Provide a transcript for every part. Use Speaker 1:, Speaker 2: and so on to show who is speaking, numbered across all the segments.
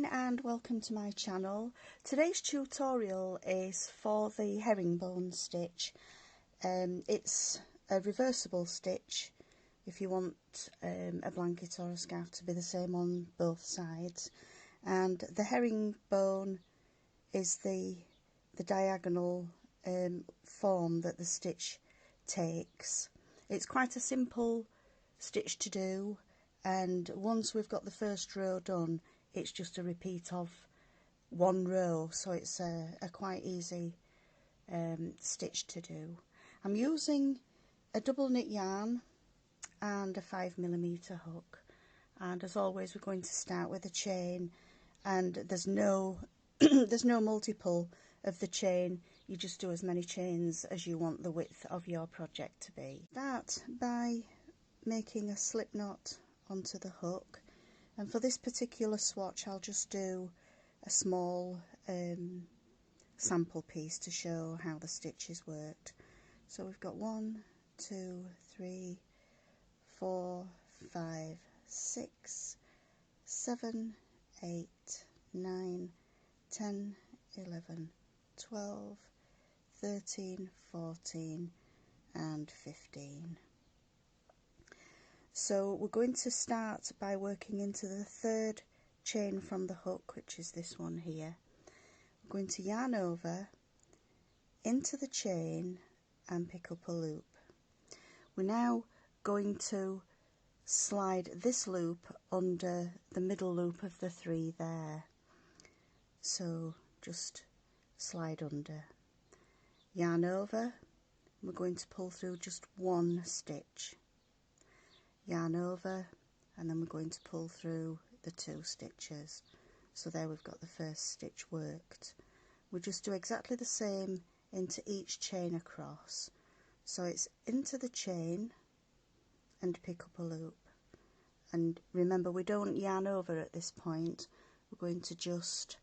Speaker 1: again and welcome to my channel. Today's tutorial is for the herringbone stitch. It's a reversible stitch if you want a blanket or a scarf to be the same on both sides, and the herringbone is the diagonal form that the stitch takes. It's quite a simple stitch to do, and once we've got the first row done, it's just a repeat of one row, so it's a quite easy stitch to do. I'm using a double knit yarn and a 5mm hook, and as always we're going to start with a chain, and there's no there's no multiple of the chain. You just do as many chains as you want the width of your project to be. Start by making a slip knot onto the hook, and for this particular swatch I'll just do a small sample piece to show how the stitches worked. So we've got 1, 2, 3, 4, 5, 6, 7, 8, 9, 10, 11, 12, 13, 14 and 15. So we're going to start by working into the third chain from the hook, which is this one here. We're going to yarn over into the chain and pick up a loop. We're now going to slide this loop under the middle loop of the 3 there. So just slide under, yarn over, we're going to pull through just 1 stitch, yarn over, and then we're going to pull through the 2 stitches. So there we've got the first stitch worked. We just do exactly the same into each chain across. So it's into the chain and pick up a loop. And remember, we don't yarn over at this point. We're going to just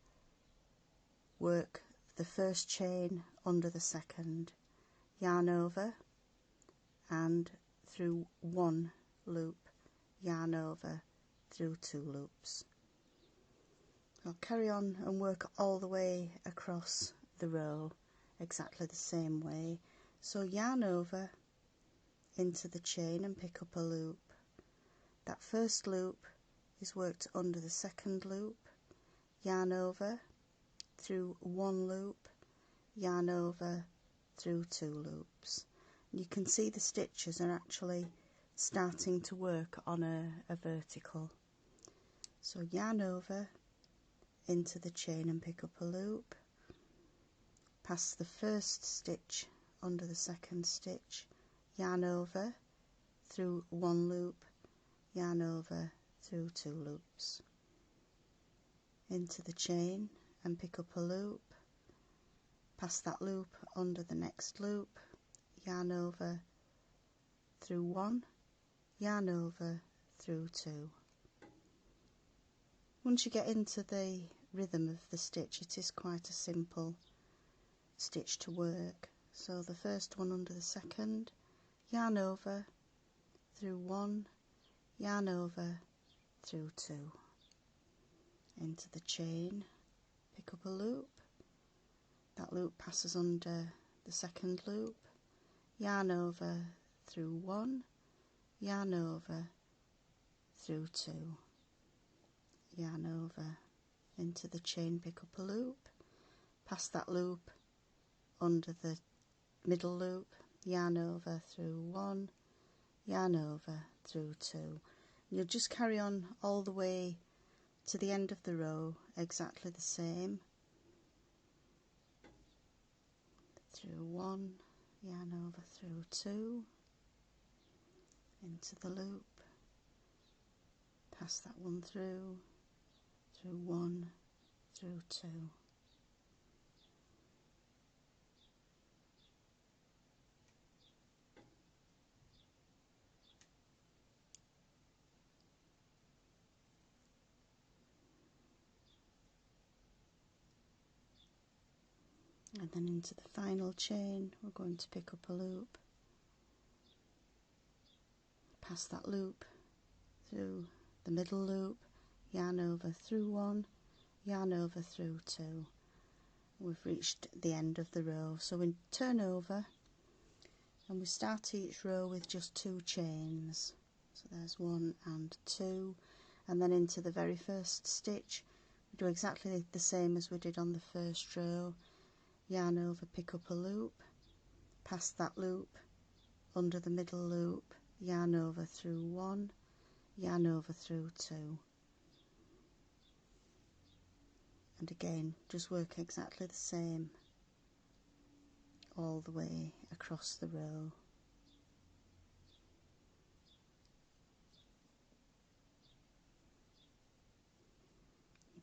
Speaker 1: work the first chain under the second, yarn over and through 1 loop, yarn over through 2 loops. I'll carry on and work all the way across the row exactly the same way. So yarn over into the chain and pick up a loop. That first loop is worked under the second loop, yarn over through 1 loop, yarn over through 2 loops. You can see the stitches are actually starting to work on a vertical. So yarn over into the chain and pick up a loop, pass the first stitch under the second stitch, yarn over through 1 loop, yarn over through 2 loops, into the chain and pick up a loop, pass that loop under the next loop, yarn over through 1, yarn over through 2. Once you get into the rhythm of the stitch, it is quite a simple stitch to work. So the first one under the second, yarn over through 1, yarn over through 2, into the chain, pick up a loop, that loop passes under the second loop, yarn over through 1, yarn over through 2, yarn over into the chain, pick up a loop, pass that loop under the middle loop, yarn over through 1, yarn over through 2. You'll just carry on all the way to the end of the row exactly the same. Through 1, yarn over through 2, into the loop, pass that one through 1, through 2. And then into the final chain we're going to pick up a loop, pass that loop through the middle loop, yarn over through 1, yarn over through 2. We've reached the end of the row, so we turn over and we start each row with just 2 chains. So there's 1 and 2, and then into the very first stitch we do exactly the same as we did on the first row. Yarn over, pick up a loop, pass that loop, under the middle loop, yarn over through 1, yarn over through 2. And again, just work exactly the same all the way across the row.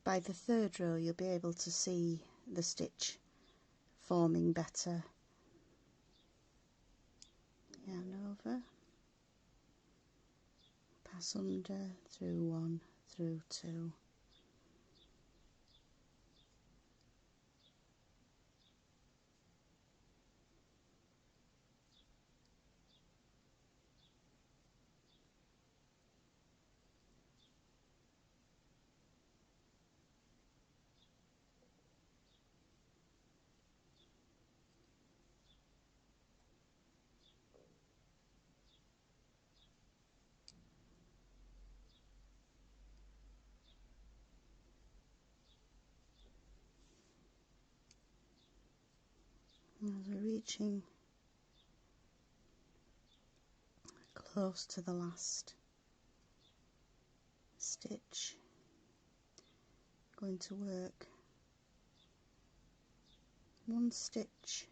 Speaker 1: By the third row you'll be able to see the stitch forming better. Yarn over, pass under, through 1, through 2. As we're reaching close to the last stitch, going to work 1 stitch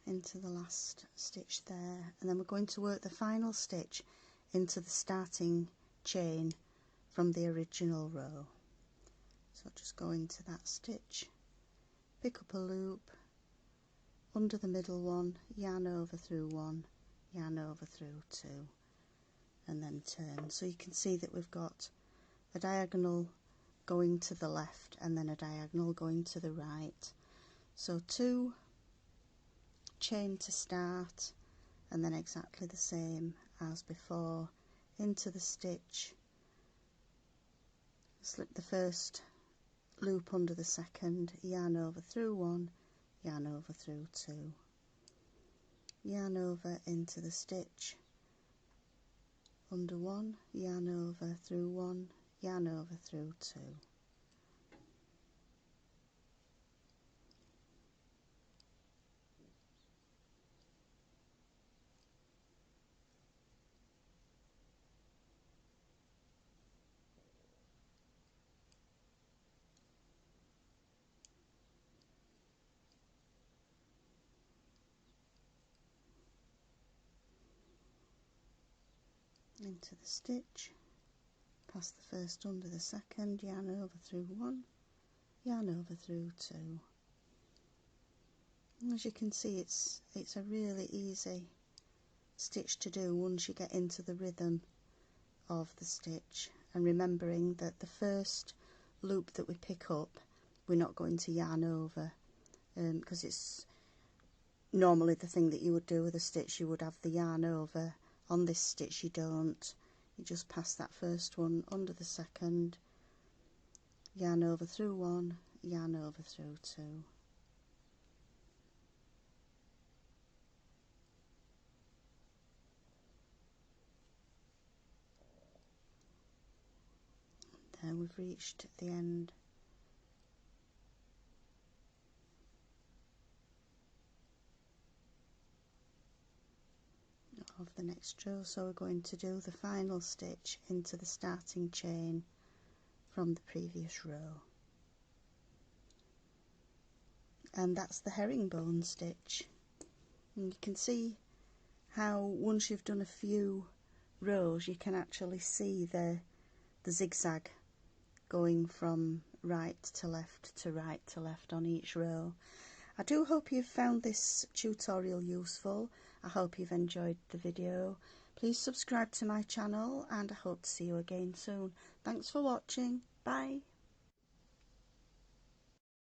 Speaker 1: into the last stitch there, and then we're going to work the final stitch into the starting chain from the original row. So just go into that stitch, pick up a loop, under the middle one, yarn over through 1, yarn over through 2, and then turn. So you can see that we've got a diagonal going to the left and then a diagonal going to the right. So 2 chain to start, and then exactly the same as before, into the stitch, slip the first loop under the second, yarn over through 1, yarn over through 2, yarn over into the stitch, under 1, yarn over through 1, yarn over through 2. Into the stitch, pass the first under the second, yarn over through 1, yarn over through 2. And as you can see, it's a really easy stitch to do once you get into the rhythm of the stitch, and remembering that the first loop that we pick up we're not going to yarn over, because it's normally the thing that you would do with a stitch, you would have the yarn over. On this stitch you don't, you just pass that first one under the second, yarn over through 1, yarn over through 2. There we've reached the end of the next row, so we're going to do the final stitch into the starting chain from the previous row, and that's the herringbone stitch. And you can see how once you've done a few rows you can actually see the zigzag going from right to left to right to left on each row. I do hope you've found this tutorial useful. I hope you've enjoyed the video. Please subscribe to my channel, and I hope to see you again soon. Thanks for watching. Bye.